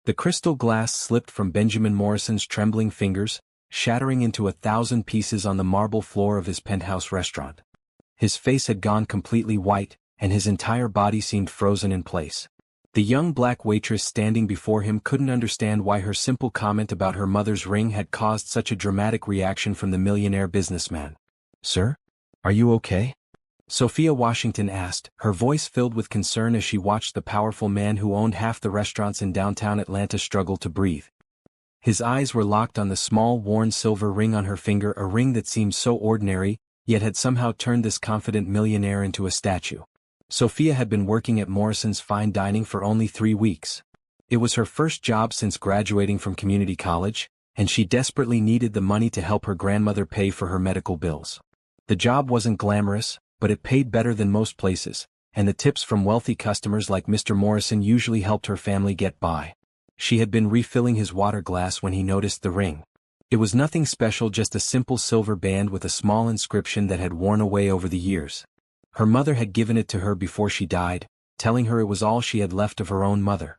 The crystal glass slipped from Benjamin Morrison's trembling fingers, shattering into 1,000 pieces on the marble floor of his penthouse restaurant. His face had gone completely white, and his entire body seemed frozen in place. The young black waitress standing before him couldn't understand why her simple comment about her mother's ring had caused such a dramatic reaction from the millionaire businessman. "Sir? Are you okay?" Sophia Washington asked, her voice filled with concern as she watched the powerful man who owned half the restaurants in downtown Atlanta struggle to breathe. His eyes were locked on the small worn silver ring on her finger, a ring that seemed so ordinary, yet had somehow turned this confident millionaire into a statue. Sophia had been working at Morrison's Fine Dining for only 3 weeks. It was her first job since graduating from community college, and she desperately needed the money to help her grandmother pay for her medical bills. The job wasn't glamorous, but it paid better than most places, and the tips from wealthy customers like Mr. Morrison usually helped her family get by. She had been refilling his water glass when he noticed the ring. It was nothing special, just a simple silver band with a small inscription that had worn away over the years. Her mother had given it to her before she died, telling her it was all she had left of her own mother.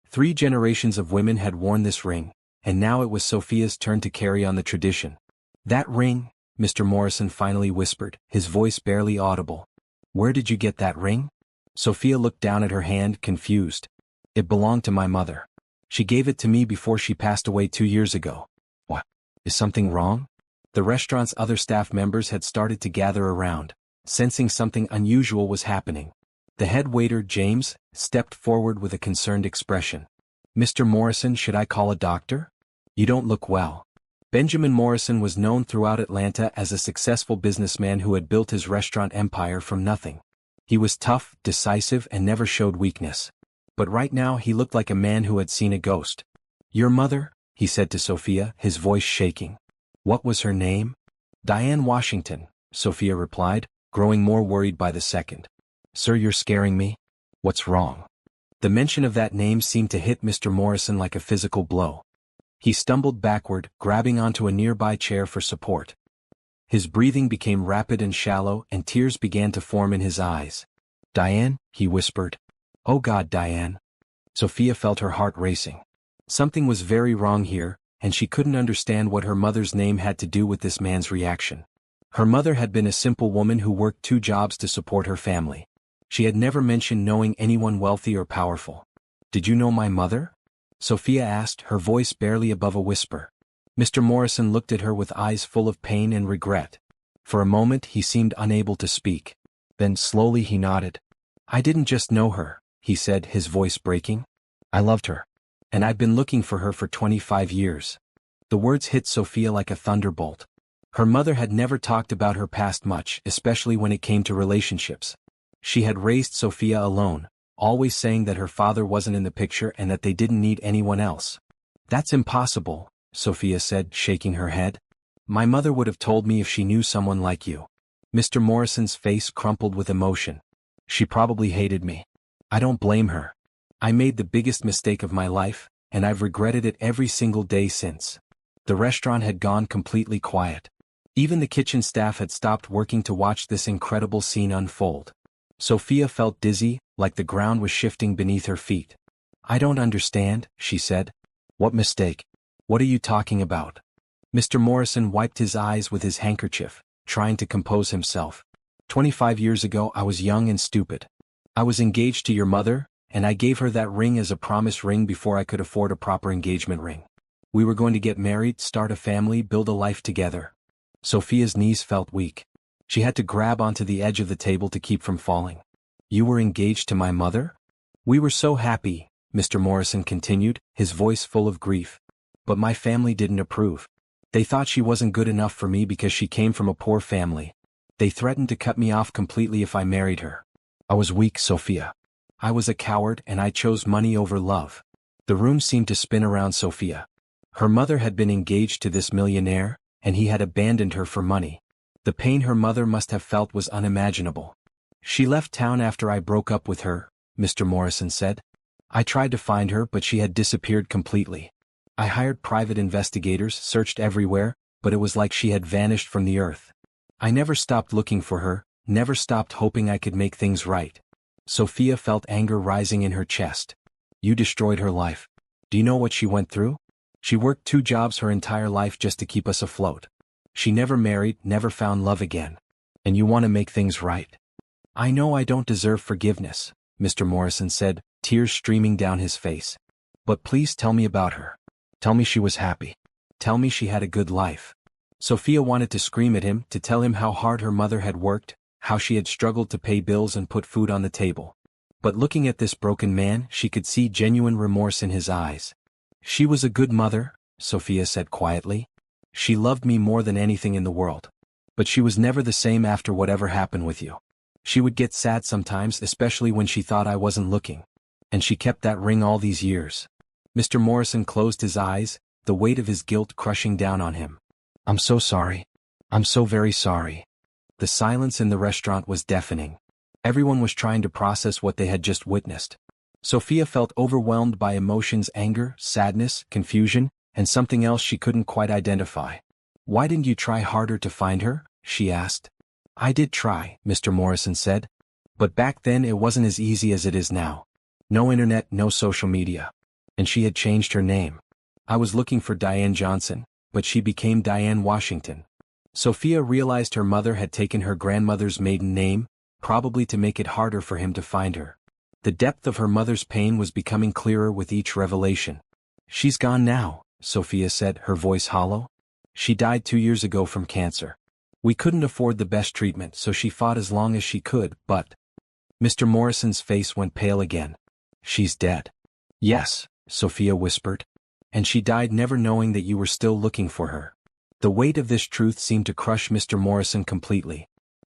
3 generations of women had worn this ring, and now it was Sophia's turn to carry on the tradition. "That ring?" Mr. Morrison finally whispered, his voice barely audible. "Where did you get that ring?" Sophia looked down at her hand, confused. "It belonged to my mother. She gave it to me before she passed away 2 years ago." "What? Is something wrong?" The restaurant's other staff members had started to gather around, sensing something unusual was happening. The head waiter, James, stepped forward with a concerned expression. "Mr. Morrison, should I call a doctor? You don't look well." Benjamin Morrison was known throughout Atlanta as a successful businessman who had built his restaurant empire from nothing. He was tough, decisive, and never showed weakness. But right now he looked like a man who had seen a ghost. "Your mother?" he said to Sophia, his voice shaking. "What was her name?" "Diane Washington," Sophia replied, growing more worried by the second. "Sir, you're scaring me. What's wrong?" The mention of that name seemed to hit Mr. Morrison like a physical blow. He stumbled backward, grabbing onto a nearby chair for support. His breathing became rapid and shallow, and tears began to form in his eyes. "Diane," he whispered. "Oh God, Diane." Sophia felt her heart racing. Something was very wrong here, and she couldn't understand what her mother's name had to do with this man's reaction. Her mother had been a simple woman who worked 2 jobs to support her family. She had never mentioned knowing anyone wealthy or powerful. "Did you know my mother?" Sophia asked, her voice barely above a whisper. Mr. Morrison looked at her with eyes full of pain and regret. For a moment he seemed unable to speak. Then slowly he nodded. "I didn't just know her," he said, his voice breaking. "I loved her. And I've been looking for her for 25 years. The words hit Sophia like a thunderbolt. Her mother had never talked about her past much, especially when it came to relationships. She had raised Sophia alone, always saying that her father wasn't in the picture and that they didn't need anyone else. "That's impossible," Sophia said, shaking her head. "My mother would have told me if she knew someone like you." Mr. Morrison's face crumpled with emotion. "She probably hated me. I don't blame her. I made the biggest mistake of my life, and I've regretted it every single day since." The restaurant had gone completely quiet. Even the kitchen staff had stopped working to watch this incredible scene unfold. Sophia felt dizzy, like the ground was shifting beneath her feet. "I don't understand," she said. "What mistake? What are you talking about?" Mr. Morrison wiped his eyes with his handkerchief, trying to compose himself. 25 years ago I was young and stupid. I was engaged to your mother, and I gave her that ring as a promise ring before I could afford a proper engagement ring. We were going to get married, start a family, build a life together." Sophia's knees felt weak. She had to grab onto the edge of the table to keep from falling. "You were engaged to my mother?" "We were so happy," Mr. Morrison continued, his voice full of grief. "But my family didn't approve. They thought she wasn't good enough for me because she came from a poor family. They threatened to cut me off completely if I married her. I was weak, Sophia. I was a coward, and I chose money over love." The room seemed to spin around Sophia. Her mother had been engaged to this millionaire, and he had abandoned her for money. The pain her mother must have felt was unimaginable. "She left town after I broke up with her," Mr. Morrison said. "I tried to find her, but she had disappeared completely. I hired private investigators, searched everywhere, but it was like she had vanished from the earth. I never stopped looking for her, never stopped hoping I could make things right." Sophia felt anger rising in her chest. "You destroyed her life. Do you know what she went through? She worked 2 jobs her entire life just to keep us afloat. She never married, never found love again. And you want to make things right? I know I don't deserve forgiveness, Mr. Morrison said, tears streaming down his face. But please tell me about her. Tell me she was happy. Tell me she had a good life. Sophia wanted to scream at him, to tell him how hard her mother had worked, how she had struggled to pay bills and put food on the table. But looking at this broken man, she could see genuine remorse in his eyes. She was a good mother, Sophia said quietly. She loved me more than anything in the world. But she was never the same after whatever happened with you. She would get sad sometimes, especially when she thought I wasn't looking. And she kept that ring all these years. Mr. Morrison closed his eyes, the weight of his guilt crushing down on him. I'm so sorry. I'm so very sorry. The silence in the restaurant was deafening. Everyone was trying to process what they had just witnessed. Sophia felt overwhelmed by emotions: anger, sadness, confusion, and something else she couldn't quite identify. Why didn't you try harder to find her? She asked. I did try, Mr. Morrison said. But back then it wasn't as easy as it is now. No internet, no social media. And she had changed her name. I was looking for Diane Johnson, but she became Diane Washington. Sophia realized her mother had taken her grandmother's maiden name, probably to make it harder for him to find her. The depth of her mother's pain was becoming clearer with each revelation. She's gone now, Sophia said, her voice hollow. She died 2 years ago from cancer. We couldn't afford the best treatment, so she fought as long as she could, but... Mr. Morrison's face went pale again. She's dead. Yes, Sophia whispered. And she died never knowing that you were still looking for her. The weight of this truth seemed to crush Mr. Morrison completely.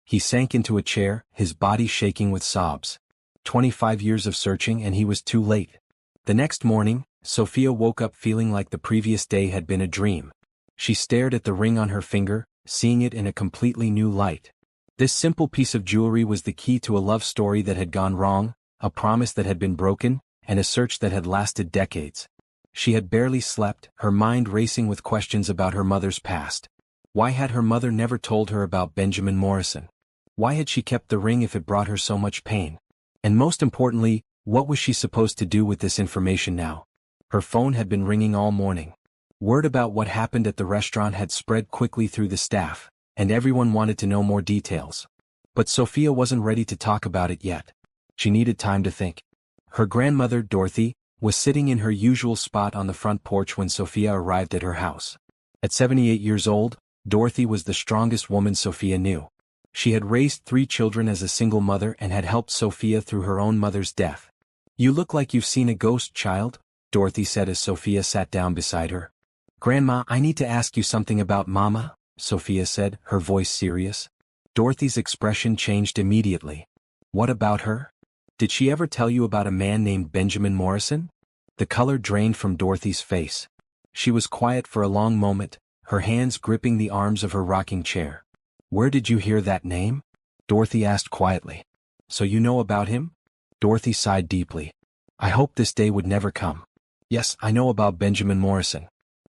He sank into a chair, his body shaking with sobs. 25 years of searching and he was too late. The next morning, Sophia woke up feeling like the previous day had been a dream. She stared at the ring on her finger, seeing it in a completely new light. This simple piece of jewelry was the key to a love story that had gone wrong, a promise that had been broken, and a search that had lasted decades. She had barely slept, her mind racing with questions about her mother's past. Why had her mother never told her about Benjamin Morrison? Why had she kept the ring if it brought her so much pain? And most importantly, what was she supposed to do with this information now? Her phone had been ringing all morning. Word about what happened at the restaurant had spread quickly through the staff, and everyone wanted to know more details. But Sophia wasn't ready to talk about it yet. She needed time to think. Her grandmother, Dorothy, was sitting in her usual spot on the front porch when Sophia arrived at her house. At 78 years old, Dorothy was the strongest woman Sophia knew. She had raised 3 children as a single mother and had helped Sophia through her own mother's death. You look like you've seen a ghost, child, Dorothy said as Sophia sat down beside her. Grandma, I need to ask you something about Mama, Sophia said, her voice serious. Dorothy's expression changed immediately. What about her? Did she ever tell you about a man named Benjamin Morrison? The color drained from Dorothy's face. She was quiet for a long moment, her hands gripping the arms of her rocking chair. Where did you hear that name? Dorothy asked quietly. So you know about him? Dorothy sighed deeply. I hoped this day would never come. Yes, I know about Benjamin Morrison.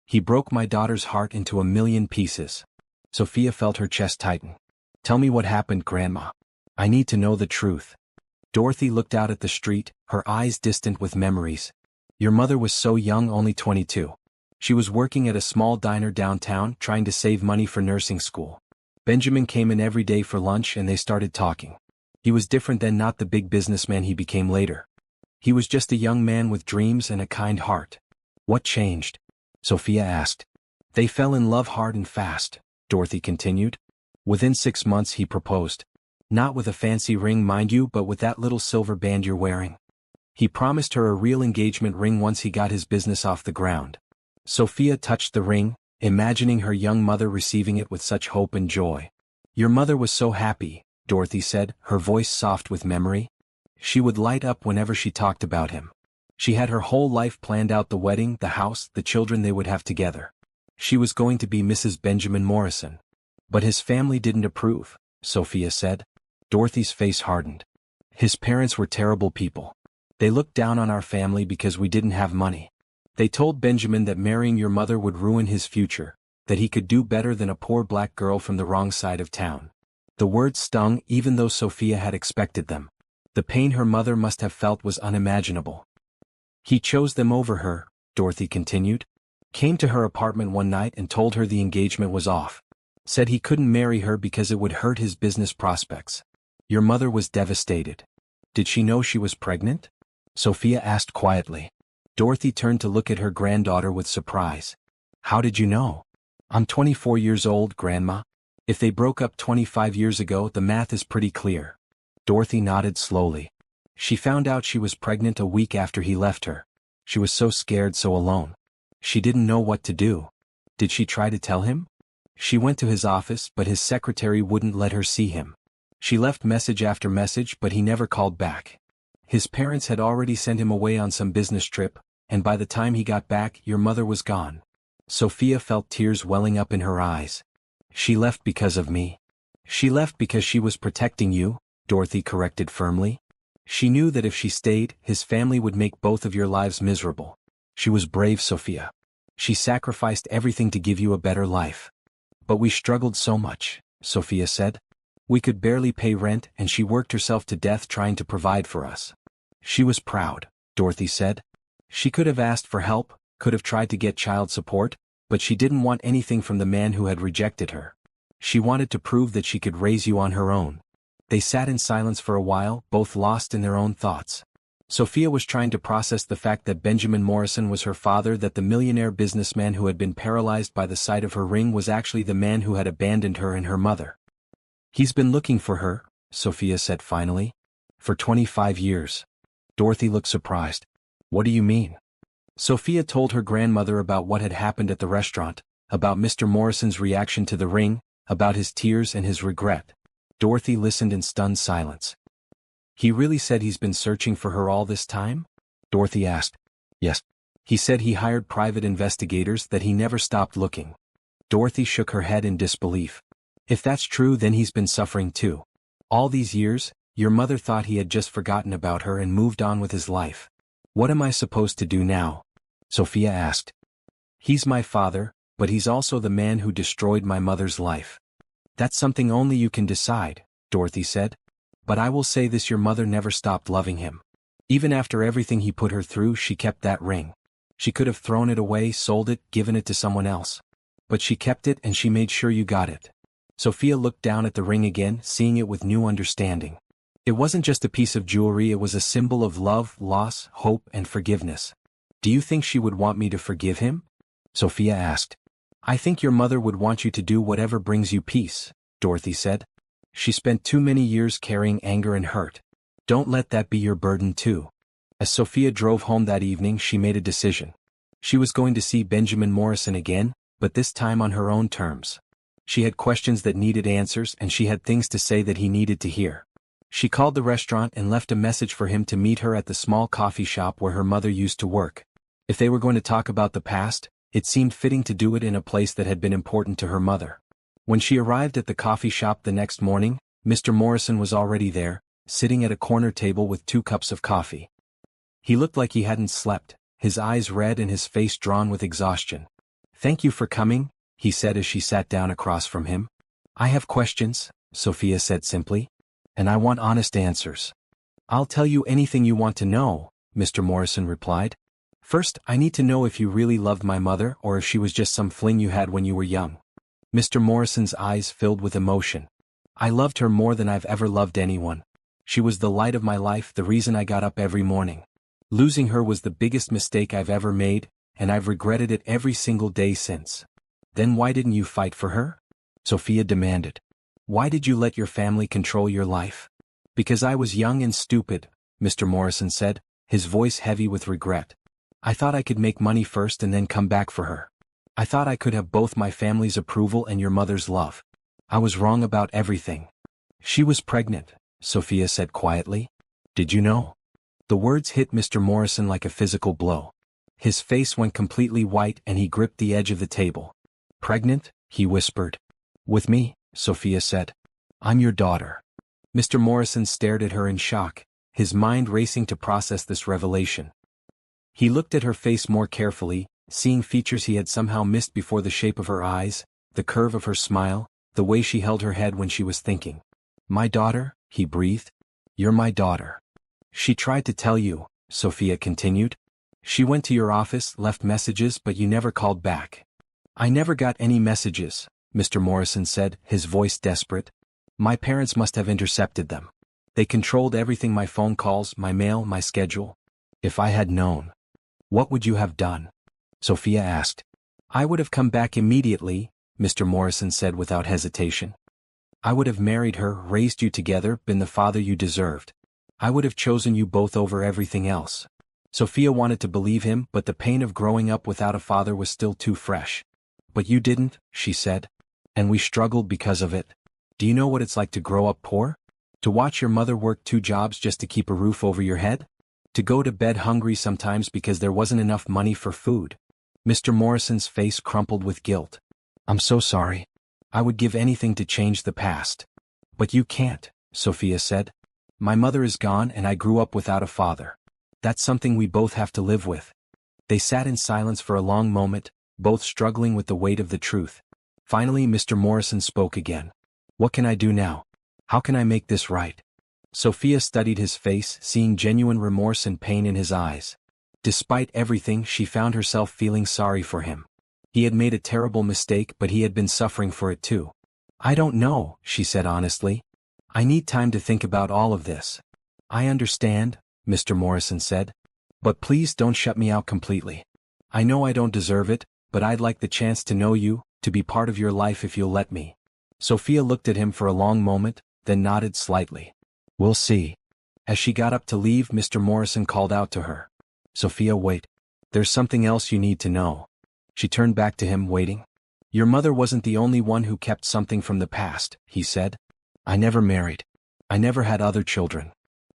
He broke my daughter's heart into 1,000,000 pieces. Sophia felt her chest tighten. Tell me what happened, Grandma. I need to know the truth. Dorothy looked out at the street, her eyes distant with memories. Your mother was so young, only 22. She was working at a small diner downtown, trying to save money for nursing school. Benjamin came in every day for lunch and they started talking. He was different then, not the big businessman he became later. He was just a young man with dreams and a kind heart. What changed? Sophia asked. They fell in love hard and fast, Dorothy continued. Within 6 months he proposed. Not with a fancy ring, mind you, but with that little silver band you're wearing. He promised her a real engagement ring once he got his business off the ground. Sophia touched the ring, imagining her young mother receiving it with such hope and joy. Your mother was so happy, Dorothy said, her voice soft with memory. She would light up whenever she talked about him. She had her whole life planned out: the wedding, the house, the children they would have together. She was going to be Mrs. Benjamin Morrison. But his family didn't approve, Sophia said. Dorothy's face hardened. His parents were terrible people. They looked down on our family because we didn't have money. They told Benjamin that marrying your mother would ruin his future, that he could do better than a poor black girl from the wrong side of town. The words stung even though Sophia had expected them. The pain her mother must have felt was unimaginable. He chose them over her, Dorothy continued. Came to her apartment one night and told her the engagement was off. Said he couldn't marry her because it would hurt his business prospects. Your mother was devastated. Did she know she was pregnant? Sophia asked quietly. Dorothy turned to look at her granddaughter with surprise. How did you know? I'm 24 years old, Grandma. If they broke up 25 years ago, the math is pretty clear. Dorothy nodded slowly. She found out she was pregnant a week after he left her. She was so scared, so alone. She didn't know what to do. Did she try to tell him? She went to his office, but his secretary wouldn't let her see him. She left message after message, but he never called back. His parents had already sent him away on some business trip, and by the time he got back, your mother was gone. Sophia felt tears welling up in her eyes. She left because of me. She left because she was protecting you, Dorothy corrected firmly. She knew that if she stayed, his family would make both of your lives miserable. She was brave, Sophia. She sacrificed everything to give you a better life. But we struggled so much, Sophia said. We could barely pay rent, and she worked herself to death trying to provide for us. She was proud, Dorothy said. She could have asked for help, could have tried to get child support, but she didn't want anything from the man who had rejected her. She wanted to prove that she could raise you on her own. They sat in silence for a while, both lost in their own thoughts. Sophia was trying to process the fact that Benjamin Morrison was her father, that the millionaire businessman who had been paralyzed by the sight of her ring was actually the man who had abandoned her and her mother. He's been looking for her, Sophia said finally. For 25 years. Dorothy looked surprised. What do you mean? Sophia told her grandmother about what had happened at the restaurant, about Mr. Morrison's reaction to the ring, about his tears and his regret. Dorothy listened in stunned silence. He really said he's been searching for her all this time? Dorothy asked. Yes. He said he hired private investigators, that he never stopped looking. Dorothy shook her head in disbelief. If that's true, then he's been suffering too. All these years, your mother thought he had just forgotten about her and moved on with his life. What am I supposed to do now? Sophia asked. He's my father, but he's also the man who destroyed my mother's life. That's something only you can decide, Dorothy said. But I will say this, your mother never stopped loving him. Even after everything he put her through, she kept that ring. She could have thrown it away, sold it, given it to someone else. But she kept it, and she made sure you got it. Sophia looked down at the ring again, seeing it with new understanding. It wasn't just a piece of jewelry, it was a symbol of love, loss, hope, and forgiveness. Do you think she would want me to forgive him? Sophia asked. I think your mother would want you to do whatever brings you peace, Dorothy said. She spent too many years carrying anger and hurt. Don't let that be your burden too. As Sophia drove home that evening, she made a decision. She was going to see Benjamin Morrison again, but this time on her own terms. She had questions that needed answers, and she had things to say that he needed to hear. She called the restaurant and left a message for him to meet her at the small coffee shop where her mother used to work. If they were going to talk about the past, it seemed fitting to do it in a place that had been important to her mother. When she arrived at the coffee shop the next morning, Mr. Morrison was already there, sitting at a corner table with 2 cups of coffee. He looked like he hadn't slept, his eyes red and his face drawn with exhaustion. Thank you for coming, he said as she sat down across from him. I have questions, Sophia said simply. And I want honest answers. I'll tell you anything you want to know, Mr. Morrison replied. First, I need to know if you really loved my mother or if she was just some fling you had when you were young. Mr. Morrison's eyes filled with emotion. I loved her more than I've ever loved anyone. She was the light of my life, the reason I got up every morning. Losing her was the biggest mistake I've ever made, and I've regretted it every single day since. Then why didn't you fight for her? Sophia demanded. Why did you let your family control your life? Because I was young and stupid, Mr. Morrison said, his voice heavy with regret. I thought I could make money first and then come back for her. I thought I could have both my family's approval and your mother's love. I was wrong about everything. She was pregnant, Sophia said quietly. Did you know? The words hit Mr. Morrison like a physical blow. His face went completely white and he gripped the edge of the table. Pregnant? He whispered. With me, Sophia said. I'm your daughter. Mr. Morrison stared at her in shock, his mind racing to process this revelation. He looked at her face more carefully, seeing features he had somehow missed before: the shape of her eyes, the curve of her smile, the way she held her head when she was thinking. My daughter, he breathed. You're my daughter. She tried to tell you, Sophia continued. She went to your office, left messages, but you never called back. I never got any messages, Mr. Morrison said, his voice desperate. My parents must have intercepted them. They controlled everything, my phone calls, my mail, my schedule. If I had known. What would you have done? Sophia asked. I would have come back immediately, Mr. Morrison said without hesitation. I would have married her, raised you together, been the father you deserved. I would have chosen you both over everything else. Sophia wanted to believe him, but the pain of growing up without a father was still too fresh. But you didn't, she said. And we struggled because of it. Do you know what it's like to grow up poor? To watch your mother work 2 jobs just to keep a roof over your head? To go to bed hungry sometimes because there wasn't enough money for food? Mr. Morrison's face crumpled with guilt. I'm so sorry. I would give anything to change the past. But you can't, Sophia said. My mother is gone and I grew up without a father. That's something we both have to live with. They sat in silence for a long moment, both struggling with the weight of the truth. Finally, Mr. Morrison spoke again. What can I do now? How can I make this right? Sophia studied his face, seeing genuine remorse and pain in his eyes. Despite everything, she found herself feeling sorry for him. He had made a terrible mistake, but he had been suffering for it too. I don't know, she said honestly. I need time to think about all of this. I understand, Mr. Morrison said. But please don't shut me out completely. I know I don't deserve it, but I'd like the chance to know you, to be part of your life if you'll let me. Sophia looked at him for a long moment, then nodded slightly. We'll see. As she got up to leave, Mr. Morrison called out to her. Sophia, wait. There's something else you need to know. She turned back to him, waiting. Your mother wasn't the only one who kept something from the past, he said. I never married. I never had other children.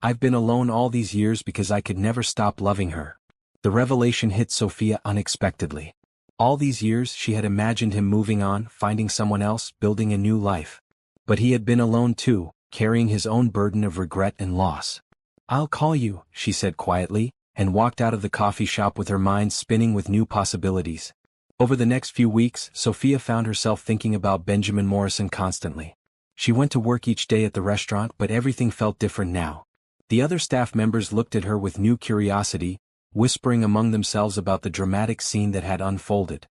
I've been alone all these years because I could never stop loving her. The revelation hit Sophia unexpectedly. All these years she had imagined him moving on, finding someone else, building a new life. But he had been alone too, carrying his own burden of regret and loss. I'll call you, she said quietly, and walked out of the coffee shop with her mind spinning with new possibilities. Over the next few weeks, Sophia found herself thinking about Benjamin Morrison constantly. She went to work each day at the restaurant, but everything felt different now. The other staff members looked at her with new curiosity, whispering among themselves about the dramatic scene that had unfolded.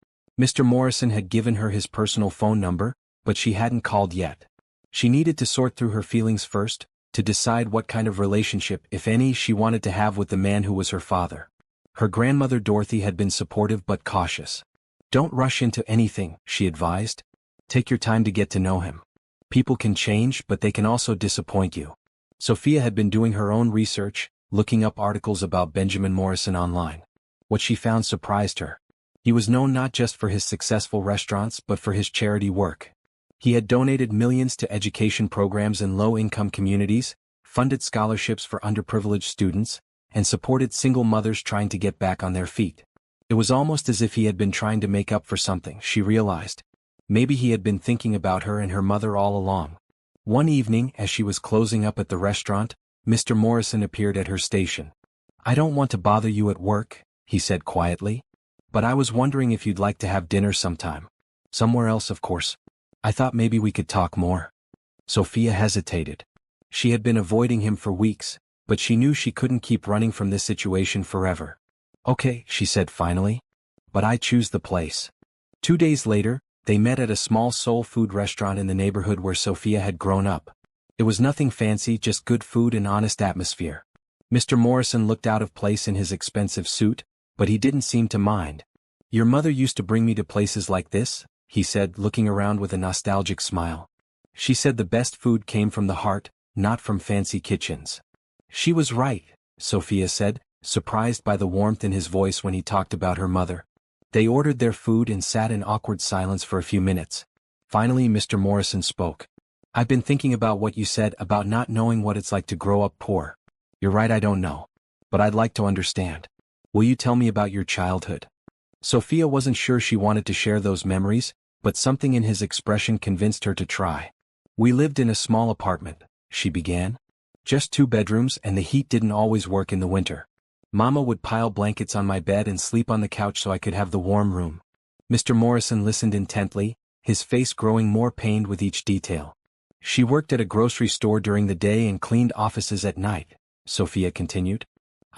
Mr. Morrison had given her his personal phone number, but she hadn't called yet. She needed to sort through her feelings first, to decide what kind of relationship, if any, she wanted to have with the man who was her father. Her grandmother Dorothy had been supportive but cautious. Don't rush into anything, she advised. Take your time to get to know him. People can change, but they can also disappoint you. Sophia had been doing her own research, looking up articles about Benjamin Morrison online. What she found surprised her. He was known not just for his successful restaurants but for his charity work. He had donated millions to education programs in low-income communities, funded scholarships for underprivileged students, and supported single mothers trying to get back on their feet. It was almost as if he had been trying to make up for something, she realized. Maybe he had been thinking about her and her mother all along. One evening, as she was closing up at the restaurant, Mr. Morrison appeared at her station. I don't want to bother you at work, he said quietly. But I was wondering if you'd like to have dinner sometime. Somewhere else, of course. I thought maybe we could talk more. Sophia hesitated. She had been avoiding him for weeks, but she knew she couldn't keep running from this situation forever. Okay, she said finally. But I choose the place. 2 days later, they met at a small soul food restaurant in the neighborhood where Sophia had grown up. It was nothing fancy, just good food and honest atmosphere. Mr. Morrison looked out of place in his expensive suit, but he didn't seem to mind. Your mother used to bring me to places like this, he said, looking around with a nostalgic smile. She said the best food came from the heart, not from fancy kitchens. She was right, Sophia said, surprised by the warmth in his voice when he talked about her mother. They ordered their food and sat in awkward silence for a few minutes. Finally, Mr. Morrison spoke. I've been thinking about what you said about not knowing what it's like to grow up poor. You're right, I don't know. But I'd like to understand. Will you tell me about your childhood? Sophia wasn't sure she wanted to share those memories, but something in his expression convinced her to try. We lived in a small apartment, she began. Just 2 bedrooms, and the heat didn't always work in the winter. Mama would pile blankets on my bed and sleep on the couch so I could have the warm room. Mr. Morrison listened intently, his face growing more pained with each detail. She worked at a grocery store during the day and cleaned offices at night, Sophia continued.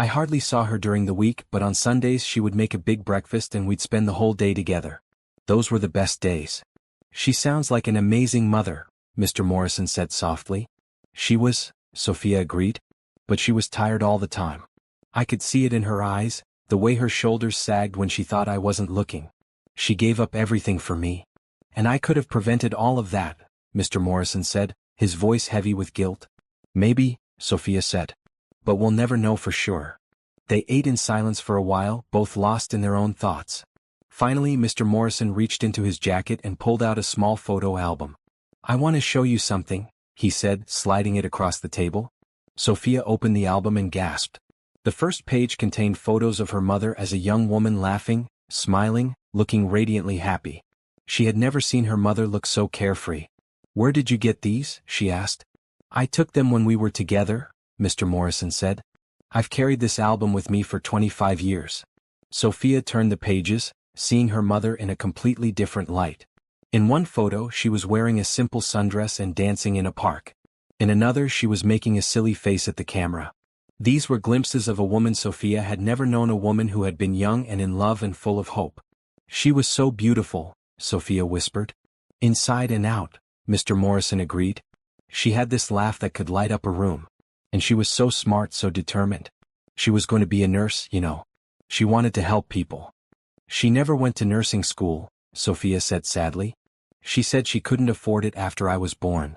I hardly saw her during the week, but on Sundays she would make a big breakfast and we'd spend the whole day together. Those were the best days. She sounds like an amazing mother, Mr. Morrison said softly. She was, Sophia agreed. But she was tired all the time. I could see it in her eyes, the way her shoulders sagged when she thought I wasn't looking. She gave up everything for me. And I could have prevented all of that, Mr. Morrison said, his voice heavy with guilt. Maybe, Sophia said. But we'll never know for sure. They ate in silence for a while, both lost in their own thoughts. Finally, Mr. Morrison reached into his jacket and pulled out a small photo album. I want to show you something, he said, sliding it across the table. Sophia opened the album and gasped. The first page contained photos of her mother as a young woman laughing, smiling, looking radiantly happy. She had never seen her mother look so carefree. Where did you get these? She asked. I took them when we were together, Mr. Morrison said. I've carried this album with me for 25 years. Sophia turned the pages, seeing her mother in a completely different light. In one photo she was wearing a simple sundress and dancing in a park. In another she was making a silly face at the camera. These were glimpses of a woman Sophia had never known, a woman who had been young and in love and full of hope. She was so beautiful, Sophia whispered. Inside and out, Mr. Morrison agreed. She had this laugh that could light up a room. And she was so smart, so determined. She was going to be a nurse, you know. She wanted to help people. She never went to nursing school, Sophia said sadly. She said she couldn't afford it after I was born.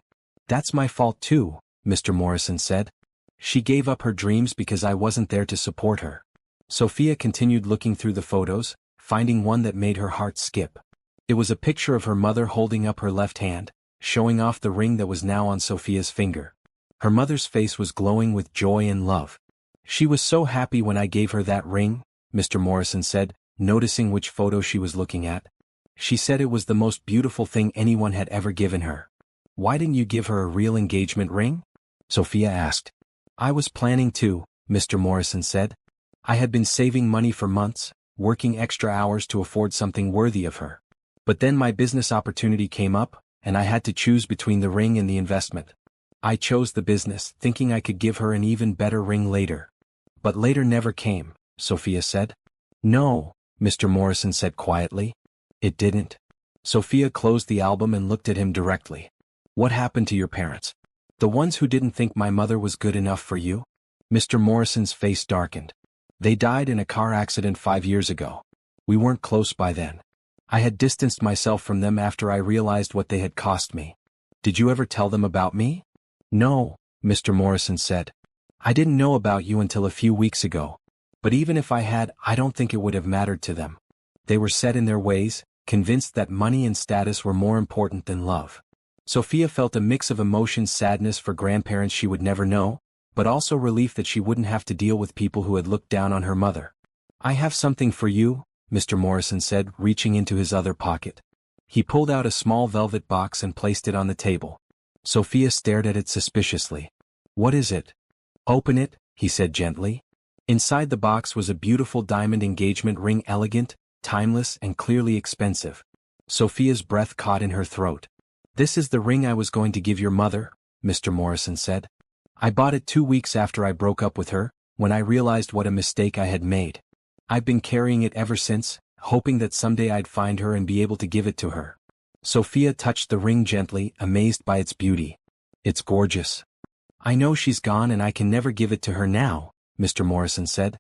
That's my fault too, Mr. Morrison said. She gave up her dreams because I wasn't there to support her. Sophia continued looking through the photos, finding one that made her heart skip. It was a picture of her mother holding up her left hand, showing off the ring that was now on Sophia's finger. Her mother's face was glowing with joy and love. She was so happy when I gave her that ring, Mr. Morrison said, noticing which photo she was looking at. She said it was the most beautiful thing anyone had ever given her. Why didn't you give her a real engagement ring? Sophia asked. I was planning to, Mr. Morrison said. I had been saving money for months, working extra hours to afford something worthy of her. But then my business opportunity came up, and I had to choose between the ring and the investment. I chose the business, thinking I could give her an even better ring later. But later never came, Sophia said. No, Mr. Morrison said quietly. It didn't. Sophia closed the album and looked at him directly. What happened to your parents? The ones who didn't think my mother was good enough for you? Mr. Morrison's face darkened. They died in a car accident 5 years ago. We weren't close by then. I had distanced myself from them after I realized what they had cost me. Did you ever tell them about me? No, Mr. Morrison said. I didn't know about you until a few weeks ago. But even if I had, I don't think it would have mattered to them. They were set in their ways, convinced that money and status were more important than love. Sophia felt a mix of emotions: sadness for grandparents she would never know, but also relief that she wouldn't have to deal with people who had looked down on her mother. I have something for you, Mr. Morrison said, reaching into his other pocket. He pulled out a small velvet box and placed it on the table. Sophia stared at it suspiciously. What is it? Open it, he said gently. Inside the box was a beautiful diamond engagement ring, elegant, timeless, and clearly expensive. Sophia's breath caught in her throat. This is the ring I was going to give your mother, Mr. Morrison said. I bought it 2 weeks after I broke up with her, when I realized what a mistake I had made. I've been carrying it ever since, hoping that someday I'd find her and be able to give it to her. Sophia touched the ring gently, amazed by its beauty. It's gorgeous. I know she's gone and I can never give it to her now, Mr. Morrison said.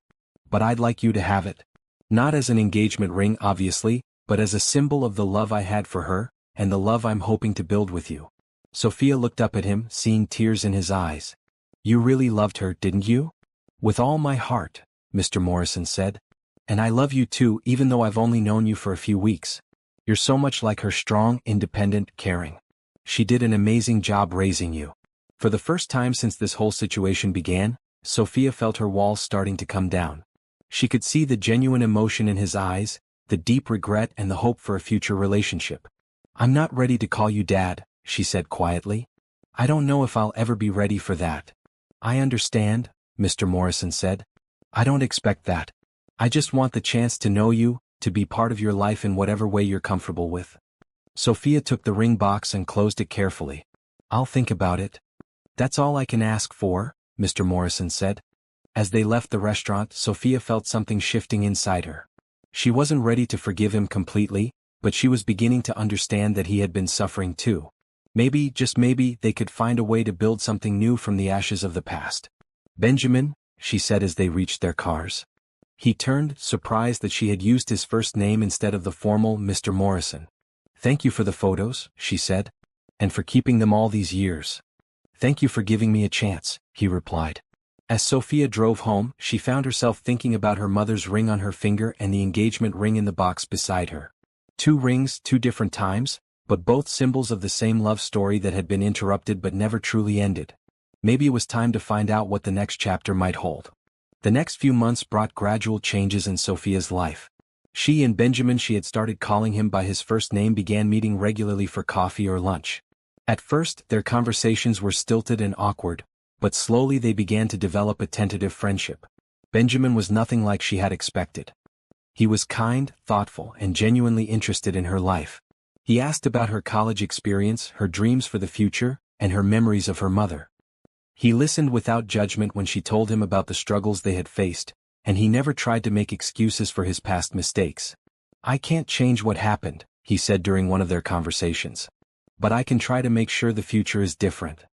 But I'd like you to have it. Not as an engagement ring, obviously, but as a symbol of the love I had for her, and the love I'm hoping to build with you. Sophia looked up at him, seeing tears in his eyes. You really loved her, didn't you? With all my heart, Mr. Morrison said. And I love you too, even though I've only known you for a few weeks. You're so much like her, strong, independent, caring. She did an amazing job raising you. For the first time since this whole situation began, Sophia felt her walls starting to come down. She could see the genuine emotion in his eyes, the deep regret and the hope for a future relationship. I'm not ready to call you Dad, she said quietly. I don't know if I'll ever be ready for that. I understand, Mr. Morrison said. I don't expect that. I just want the chance to know you, to be part of your life in whatever way you're comfortable with. Sophia took the ring box and closed it carefully. I'll think about it. That's all I can ask for, Mr. Morrison said. As they left the restaurant, Sophia felt something shifting inside her. She wasn't ready to forgive him completely, but she was beginning to understand that he had been suffering too. Maybe, just maybe, they could find a way to build something new from the ashes of the past. "Benjamin," she said as they reached their cars. He turned, surprised that she had used his first name instead of the formal Mr. Morrison. "Thank you for the photos," she said. "And for keeping them all these years." "Thank you for giving me a chance," he replied. As Sophia drove home, she found herself thinking about her mother's ring on her finger and the engagement ring in the box beside her. 2 rings, 2 different times, but both symbols of the same love story that had been interrupted but never truly ended. Maybe it was time to find out what the next chapter might hold. The next few months brought gradual changes in Sophia's life. She and Benjamin, she had started calling him by his first name, began meeting regularly for coffee or lunch. At first, their conversations were stilted and awkward, but slowly they began to develop a tentative friendship. Benjamin was nothing like she had expected. He was kind, thoughtful, and genuinely interested in her life. He asked about her college experience, her dreams for the future, and her memories of her mother. He listened without judgment when she told him about the struggles they had faced, and he never tried to make excuses for his past mistakes. "I can't change what happened," he said during one of their conversations. "But I can try to make sure the future is different."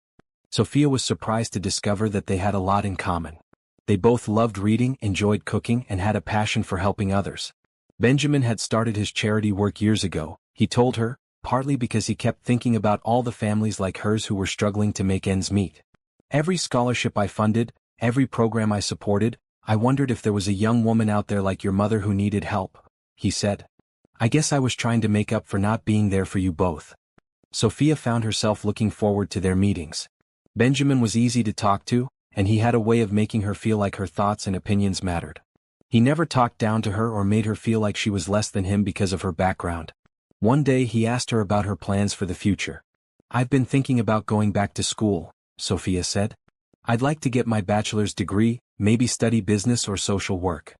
Sophia was surprised to discover that they had a lot in common. They both loved reading, enjoyed cooking, and had a passion for helping others. Benjamin had started his charity work years ago, he told her, partly because he kept thinking about all the families like hers who were struggling to make ends meet. "Every scholarship I funded, every program I supported, I wondered if there was a young woman out there like your mother who needed help," he said. "I guess I was trying to make up for not being there for you both." Sophia found herself looking forward to their meetings. Benjamin was easy to talk to, and he had a way of making her feel like her thoughts and opinions mattered. He never talked down to her or made her feel like she was less than him because of her background. One day he asked her about her plans for the future. "I've been thinking about going back to school," Sophia said. "I'd like to get my bachelor's degree, maybe study business or social work."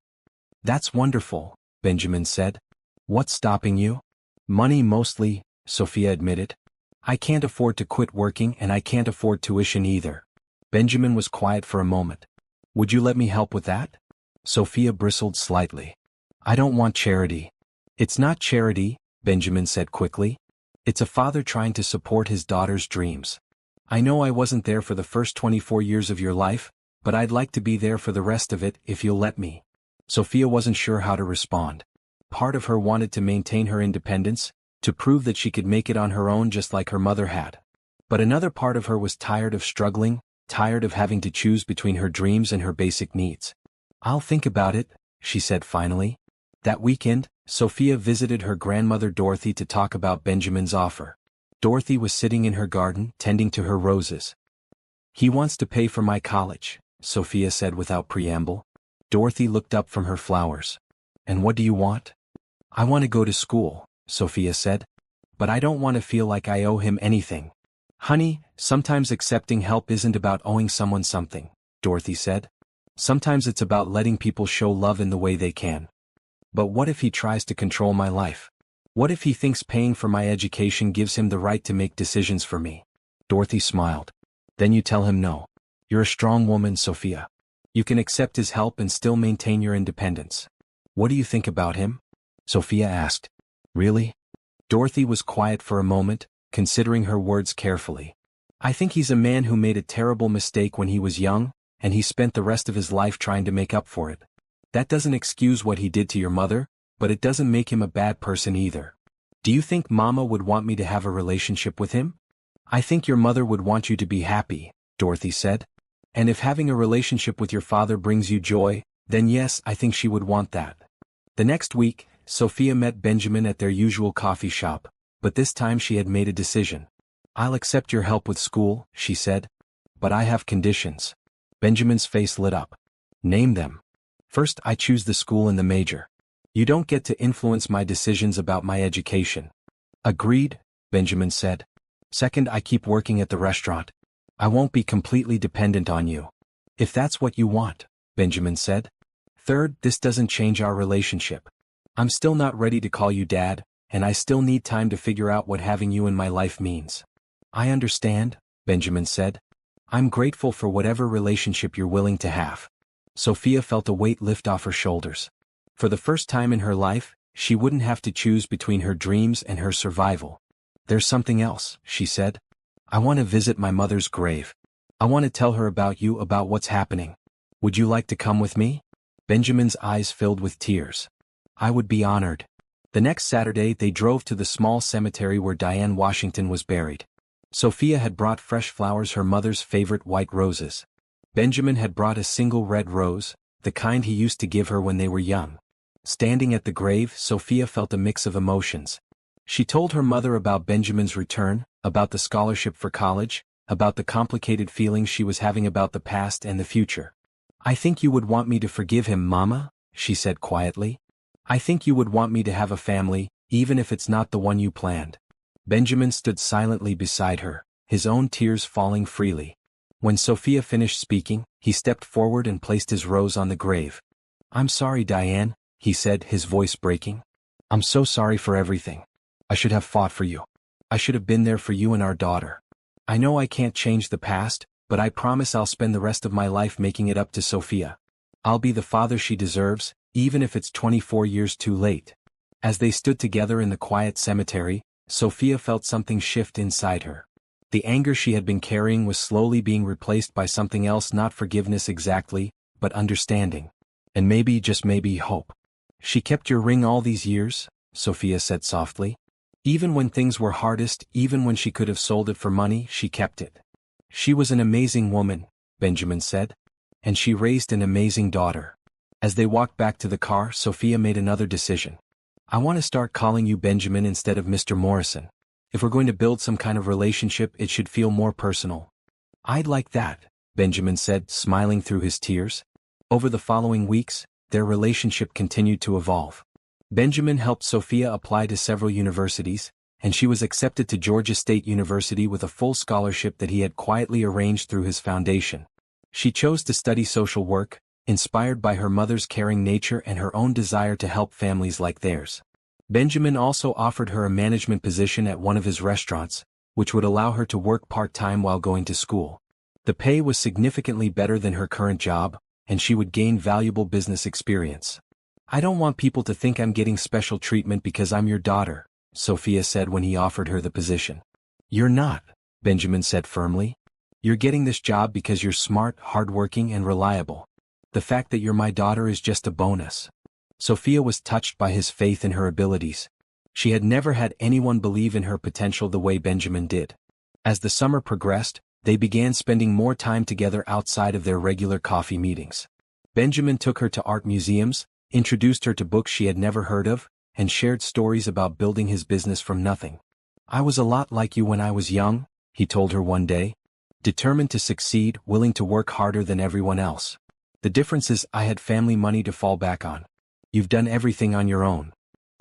"That's wonderful," Benjamin said. "What's stopping you?" "Money mostly," Sophia admitted. "I can't afford to quit working and I can't afford tuition either." Benjamin was quiet for a moment. "Would you let me help with that?" Sophia bristled slightly. "I don't want charity." "It's not charity," Benjamin said quickly. "It's a father trying to support his daughter's dreams. I know I wasn't there for the first 24 years of your life, but I'd like to be there for the rest of it if you'll let me." Sophia wasn't sure how to respond. Part of her wanted to maintain her independence, to prove that she could make it on her own just like her mother had. But another part of her was tired of struggling, tired of having to choose between her dreams and her basic needs. "I'll think about it," she said finally. That weekend, Sophia visited her grandmother Dorothy to talk about Benjamin's offer. Dorothy was sitting in her garden, tending to her roses. "He wants to pay for my college," Sophia said without preamble. Dorothy looked up from her flowers. "And what do you want?" "I want to go to school," Sophia said. "But I don't want to feel like I owe him anything." "Honey, sometimes accepting help isn't about owing someone something," Dorothy said. "Sometimes it's about letting people show love in the way they can." "But what if he tries to control my life? What if he thinks paying for my education gives him the right to make decisions for me?" Dorothy smiled. "Then you tell him no. You're a strong woman, Sophia. You can accept his help and still maintain your independence." "What do you think about him?" Sophia asked. "Really?" Dorothy was quiet for a moment, considering her words carefully. "I think he's a man who made a terrible mistake when he was young, and he spent the rest of his life trying to make up for it. That doesn't excuse what he did to your mother, but it doesn't make him a bad person either. Do you think Mama would want me to have a relationship with him?" "I think your mother would want you to be happy," Dorothy said. "And if having a relationship with your father brings you joy, then yes, I think she would want that." The next week, Sophia met Benjamin at their usual coffee shop, but this time she had made a decision. "I'll accept your help with school," she said. "But I have conditions." Benjamin's face lit up. "Name them." "First, I choose the school and the major. You don't get to influence my decisions about my education." "Agreed," Benjamin said. "Second, I keep working at the restaurant. I won't be completely dependent on you." "If that's what you want," Benjamin said. "Third, this doesn't change our relationship. I'm still not ready to call you Dad, and I still need time to figure out what having you in my life means." "I understand," Benjamin said. "I'm grateful for whatever relationship you're willing to have." Sophia felt a weight lift off her shoulders. For the first time in her life, she wouldn't have to choose between her dreams and her survival. "There's something else," she said. "I want to visit my mother's grave. I want to tell her about you, about what's happening. Would you like to come with me?" Benjamin's eyes filled with tears. "I would be honored." The next Saturday they drove to the small cemetery where Diane Washington was buried. Sophia had brought fresh flowers, her mother's favorite white roses. Benjamin had brought a single red rose, the kind he used to give her when they were young. Standing at the grave, Sophia felt a mix of emotions. She told her mother about Benjamin's return, about the scholarship for college, about the complicated feelings she was having about the past and the future. "I think you would want me to forgive him, Mama," she said quietly. "I think you would want me to have a family, even if it's not the one you planned." Benjamin stood silently beside her, his own tears falling freely. When Sophia finished speaking, he stepped forward and placed his rose on the grave. "I'm sorry, Diane," he said, his voice breaking. "I'm so sorry for everything. I should have fought for you. I should have been there for you and our daughter. I know I can't change the past, but I promise I'll spend the rest of my life making it up to Sophia. I'll be the father she deserves, even if it's 24 years too late." As they stood together in the quiet cemetery, Sophia felt something shift inside her. The anger she had been carrying was slowly being replaced by something else, not forgiveness exactly, but understanding. And maybe, just maybe, hope. "She kept your ring all these years," Sophia said softly. "Even when things were hardest, even when she could have sold it for money, she kept it." "She was an amazing woman," Benjamin said. "And she raised an amazing daughter." As they walked back to the car, Sophia made another decision. "I want to start calling you Benjamin instead of Mr. Morrison. If we're going to build some kind of relationship, it should feel more personal." "I'd like that," Benjamin said, smiling through his tears. Over the following weeks, their relationship continued to evolve. Benjamin helped Sophia apply to several universities, and she was accepted to Georgia State University with a full scholarship that he had quietly arranged through his foundation. She chose to study social work, inspired by her mother's caring nature and her own desire to help families like theirs. Benjamin also offered her a management position at one of his restaurants, which would allow her to work part-time while going to school. The pay was significantly better than her current job, and she would gain valuable business experience. "I don't want people to think I'm getting special treatment because I'm your daughter," Sophia said when he offered her the position. "You're not," Benjamin said firmly. "You're getting this job because you're smart, hardworking, and reliable. The fact that you're my daughter is just a bonus." Sophia was touched by his faith in her abilities. She had never had anyone believe in her potential the way Benjamin did. As the summer progressed, they began spending more time together outside of their regular coffee meetings. Benjamin took her to art museums, introduced her to books she had never heard of, and shared stories about building his business from nothing. "I was a lot like you when I was young," he told her one day. "Determined to succeed, willing to work harder than everyone else. The difference is I had family money to fall back on. You've done everything on your own."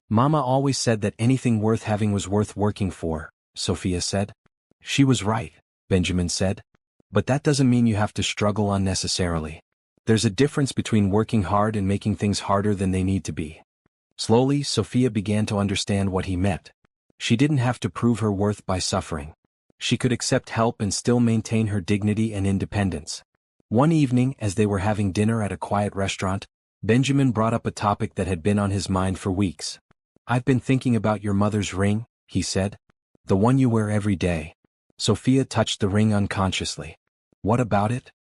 "Mama always said that anything worth having was worth working for," Sophia said. "She was right," Benjamin said. "But that doesn't mean you have to struggle unnecessarily. There's a difference between working hard and making things harder than they need to be." Slowly, Sophia began to understand what he meant. She didn't have to prove her worth by suffering. She could accept help and still maintain her dignity and independence. One evening, as they were having dinner at a quiet restaurant, Benjamin brought up a topic that had been on his mind for weeks. "I've been thinking about your mother's ring," he said. "The one you wear every day." Sophia touched the ring unconsciously. "What about it?"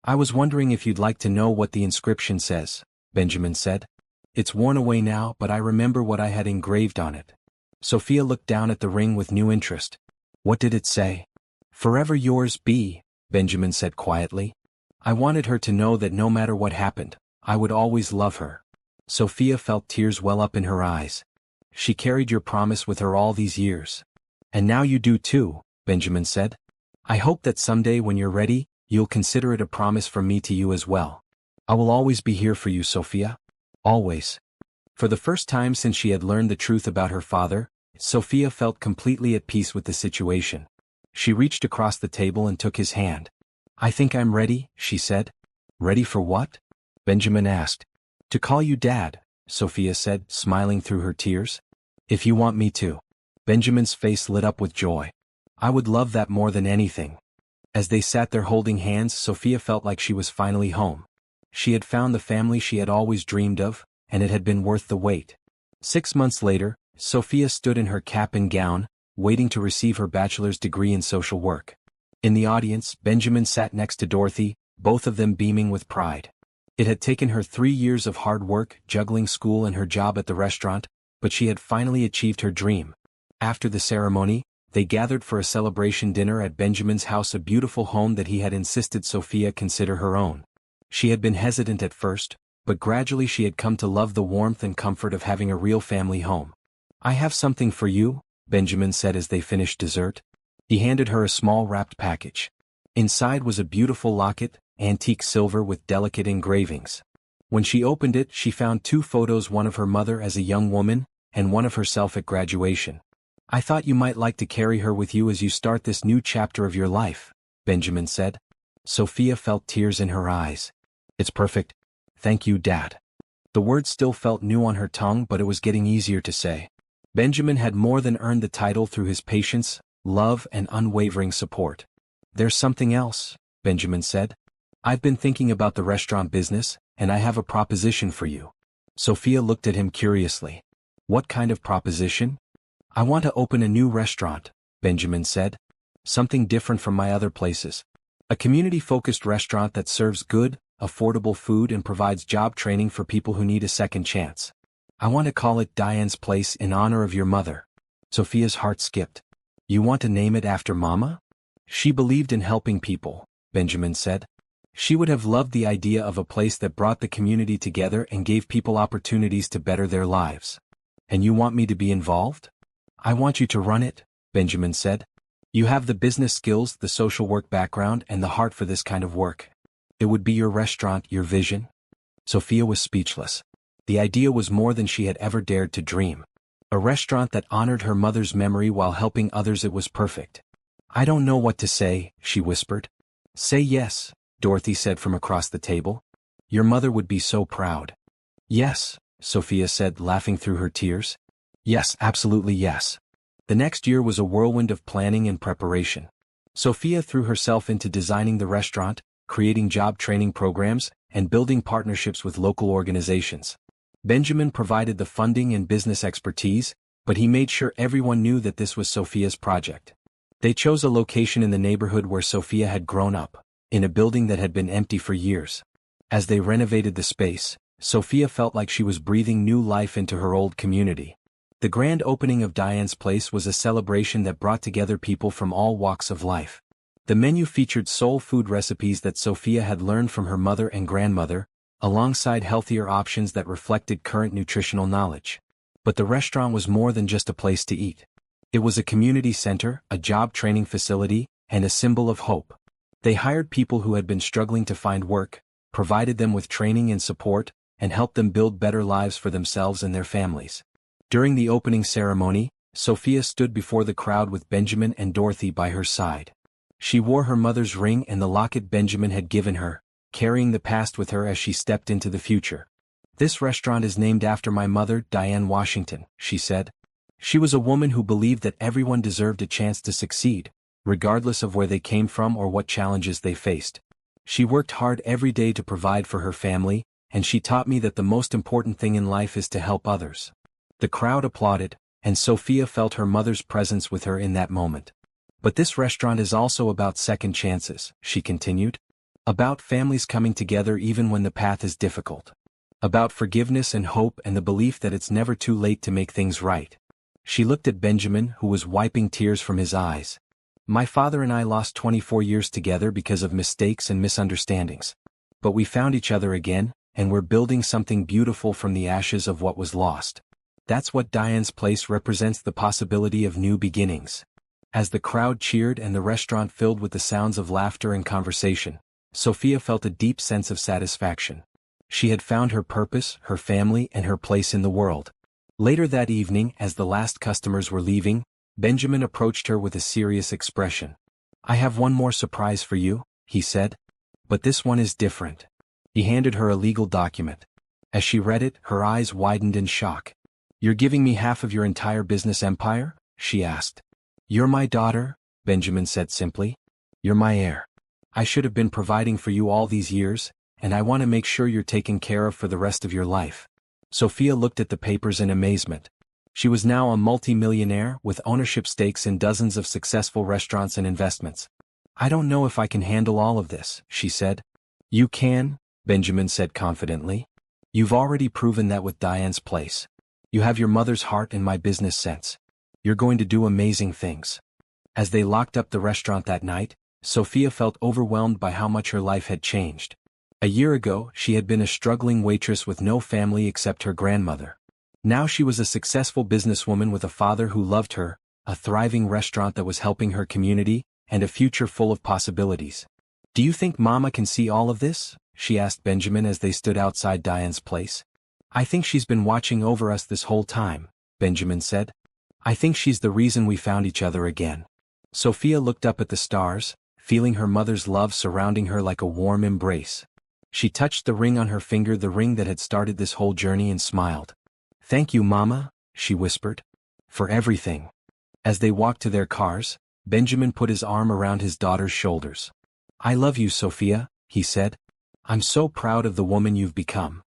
"I was wondering if you'd like to know what the inscription says," Benjamin said. "It's worn away now, but I remember what I had engraved on it." Sophia looked down at the ring with new interest. "What did it say?" "Forever yours be," Benjamin said quietly. "I wanted her to know that no matter what happened, I would always love her." Sophia felt tears well up in her eyes. "She carried your promise with her all these years. And now you do too," Benjamin said. "I hope that someday when you're ready, you'll consider it a promise from me to you as well. I will always be here for you, Sophia. Always." For the first time since she had learned the truth about her father, Sophia felt completely at peace with the situation. She reached across the table and took his hand. "I think I'm ready," she said. "Ready for what?" Benjamin asked. "To call you Dad," Sophia said, smiling through her tears. "If you want me to." Benjamin's face lit up with joy. "I would love that more than anything." As they sat there holding hands, Sophia felt like she was finally home. She had found the family she had always dreamed of, and it had been worth the wait. 6 months later, Sophia stood in her cap and gown, waiting to receive her bachelor's degree in social work. In the audience, Benjamin sat next to Dorothy, both of them beaming with pride. It had taken her 3 years of hard work, juggling school and her job at the restaurant, but she had finally achieved her dream. After the ceremony, they gathered for a celebration dinner at Benjamin's house, a beautiful home that he had insisted Sophia consider her own. She had been hesitant at first, but gradually she had come to love the warmth and comfort of having a real family home. "I have something for you," Benjamin said as they finished dessert. He handed her a small wrapped package. Inside was a beautiful locket, antique silver with delicate engravings. When she opened it, she found 2 photos, one of her mother as a young woman, and one of herself at graduation. "I thought you might like to carry her with you as you start this new chapter of your life," Benjamin said. Sophia felt tears in her eyes. "It's perfect. Thank you, Dad." The words still felt new on her tongue, but it was getting easier to say. Benjamin had more than earned the title through his patience, love, and unwavering support. "There's something else," Benjamin said. "I've been thinking about the restaurant business, and I have a proposition for you." Sophia looked at him curiously. "What kind of proposition?" "I want to open a new restaurant," Benjamin said. "Something different from my other places. A community-focused restaurant that serves good, affordable food and provides job training for people who need a second chance. I want to call it Diane's Place in honor of your mother." Sophia's heart skipped. "You want to name it after Mama?" "She believed in helping people," Benjamin said. "She would have loved the idea of a place that brought the community together and gave people opportunities to better their lives." "And you want me to be involved?" "I want you to run it," Benjamin said. "You have the business skills, the social work background, and the heart for this kind of work. It would be your restaurant, your vision." Sophia was speechless. The idea was more than she had ever dared to dream. A restaurant that honored her mother's memory while helping others, it was perfect. "I don't know what to say," she whispered. "Say yes," Dorothy said from across the table. "Your mother would be so proud." "Yes," Sophia said, laughing through her tears. "Yes, absolutely yes." The next year was a whirlwind of planning and preparation. Sophia threw herself into designing the restaurant, creating job training programs, and building partnerships with local organizations. Benjamin provided the funding and business expertise, but he made sure everyone knew that this was Sophia's project. They chose a location in the neighborhood where Sophia had grown up, in a building that had been empty for years. As they renovated the space, Sophia felt like she was breathing new life into her old community. The grand opening of Diane's Place was a celebration that brought together people from all walks of life. The menu featured soul food recipes that Sophia had learned from her mother and grandmother, alongside healthier options that reflected current nutritional knowledge. But the restaurant was more than just a place to eat. It was a community center, a job training facility, and a symbol of hope. They hired people who had been struggling to find work, provided them with training and support, and helped them build better lives for themselves and their families. During the opening ceremony, Sophia stood before the crowd with Benjamin and Dorothy by her side. She wore her mother's ring and the locket Benjamin had given her, carrying the past with her as she stepped into the future. "This restaurant is named after my mother, Diane Washington," she said. "She was a woman who believed that everyone deserved a chance to succeed, regardless of where they came from or what challenges they faced. She worked hard every day to provide for her family, and she taught me that the most important thing in life is to help others." The crowd applauded, and Sophia felt her mother's presence with her in that moment. "But this restaurant is also about second chances," she continued. "About families coming together even when the path is difficult. About forgiveness and hope and the belief that it's never too late to make things right." She looked at Benjamin, who was wiping tears from his eyes. "My father and I lost 24 years together because of mistakes and misunderstandings. But we found each other again, and we're building something beautiful from the ashes of what was lost. That's what Diane's Place represents, the possibility of new beginnings." As the crowd cheered and the restaurant filled with the sounds of laughter and conversation, Sophia felt a deep sense of satisfaction. She had found her purpose, her family, and her place in the world. Later that evening, as the last customers were leaving, Benjamin approached her with a serious expression. "I have one more surprise for you," he said. "But this one is different." He handed her a legal document. As she read it, her eyes widened in shock. "You're giving me half of your entire business empire?" she asked. "You're my daughter," Benjamin said simply. "You're my heir. I should have been providing for you all these years, and I want to make sure you're taken care of for the rest of your life." Sophia looked at the papers in amazement. She was now a multi-millionaire with ownership stakes in dozens of successful restaurants and investments. "I don't know if I can handle all of this," she said. "You can," Benjamin said confidently. "You've already proven that with Diane's place. You have your mother's heart and my business sense. You're going to do amazing things." As they locked up the restaurant that night, Sophia felt overwhelmed by how much her life had changed. A year ago, she had been a struggling waitress with no family except her grandmother. Now she was a successful businesswoman with a father who loved her, a thriving restaurant that was helping her community, and a future full of possibilities. "Do you think Mama can see all of this?" she asked Benjamin as they stood outside Diane's place. "I think she's been watching over us this whole time," Benjamin said. "I think she's the reason we found each other again." Sophia looked up at the stars, feeling her mother's love surrounding her like a warm embrace. She touched the ring on her finger, the ring that had started this whole journey, and smiled. "Thank you, Mama," she whispered. "For everything." As they walked to their cars, Benjamin put his arm around his daughter's shoulders. "I love you, Sophia," he said. "I'm so proud of the woman you've become."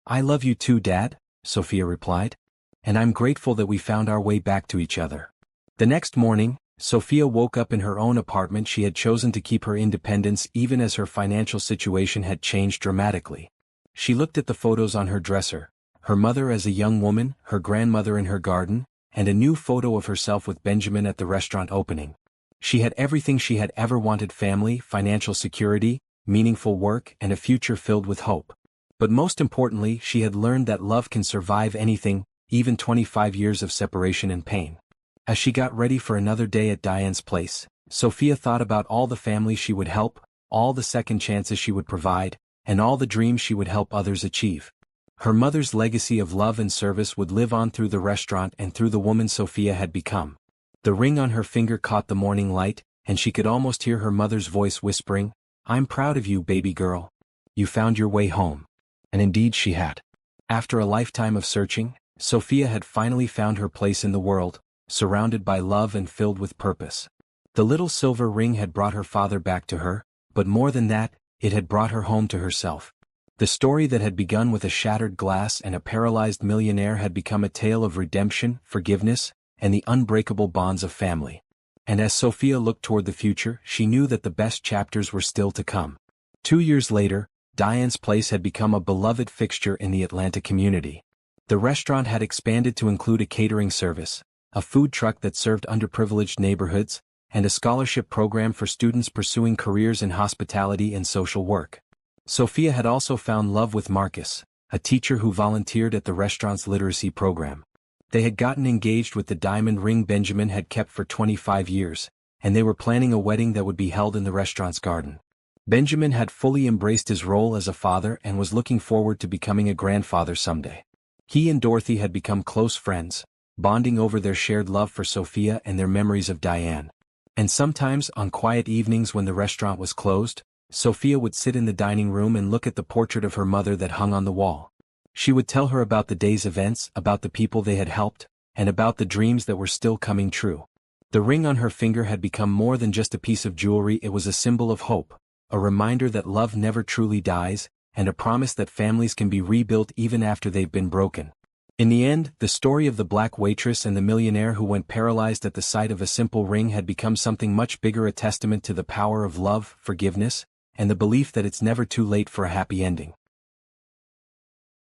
"I love you too, Dad," Sophia replied. "And I'm grateful that we found our way back to each other." The next morning, Sophia woke up in her own apartment. She had chosen to keep her independence even as her financial situation had changed dramatically. She looked at the photos on her dresser, her mother as a young woman, her grandmother in her garden, and a new photo of herself with Benjamin at the restaurant opening. She had everything she had ever wanted: family, financial security, meaningful work, and a future filled with hope. But most importantly, she had learned that love can survive anything, even 25 years of separation and pain. As she got ready for another day at Diane's place, Sophia thought about all the families she would help, all the second chances she would provide, and all the dreams she would help others achieve. Her mother's legacy of love and service would live on through the restaurant and through the woman Sophia had become. The ring on her finger caught the morning light, and she could almost hear her mother's voice whispering, "I'm proud of you, baby girl. You found your way home." And indeed she had. After a lifetime of searching, Sophia had finally found her place in the world, surrounded by love and filled with purpose. The little silver ring had brought her father back to her, but more than that, it had brought her home to herself. The story that had begun with a shattered glass and a paralyzed millionaire had become a tale of redemption, forgiveness, and the unbreakable bonds of family. And as Sophia looked toward the future, she knew that the best chapters were still to come. 2 years later, Diane's place had become a beloved fixture in the Atlanta community. The restaurant had expanded to include a catering service, a food truck that served underprivileged neighborhoods, and a scholarship program for students pursuing careers in hospitality and social work. Sophia had also found love with Marcus, a teacher who volunteered at the restaurant's literacy program. They had gotten engaged with the diamond ring Benjamin had kept for 25 years, and they were planning a wedding that would be held in the restaurant's garden. Benjamin had fully embraced his role as a father and was looking forward to becoming a grandfather someday. He and Dorothy had become close friends, bonding over their shared love for Sophia and their memories of Diane. And sometimes, on quiet evenings when the restaurant was closed, Sophia would sit in the dining room and look at the portrait of her mother that hung on the wall. She would tell her about the day's events, about the people they had helped, and about the dreams that were still coming true. The ring on her finger had become more than just a piece of jewelry. It was a symbol of hope, a reminder that love never truly dies, and a promise that families can be rebuilt even after they've been broken. In the end, the story of the black waitress and the millionaire who went paralyzed at the sight of a simple ring had become something much bigger, a testament to the power of love, forgiveness, and the belief that it's never too late for a happy ending.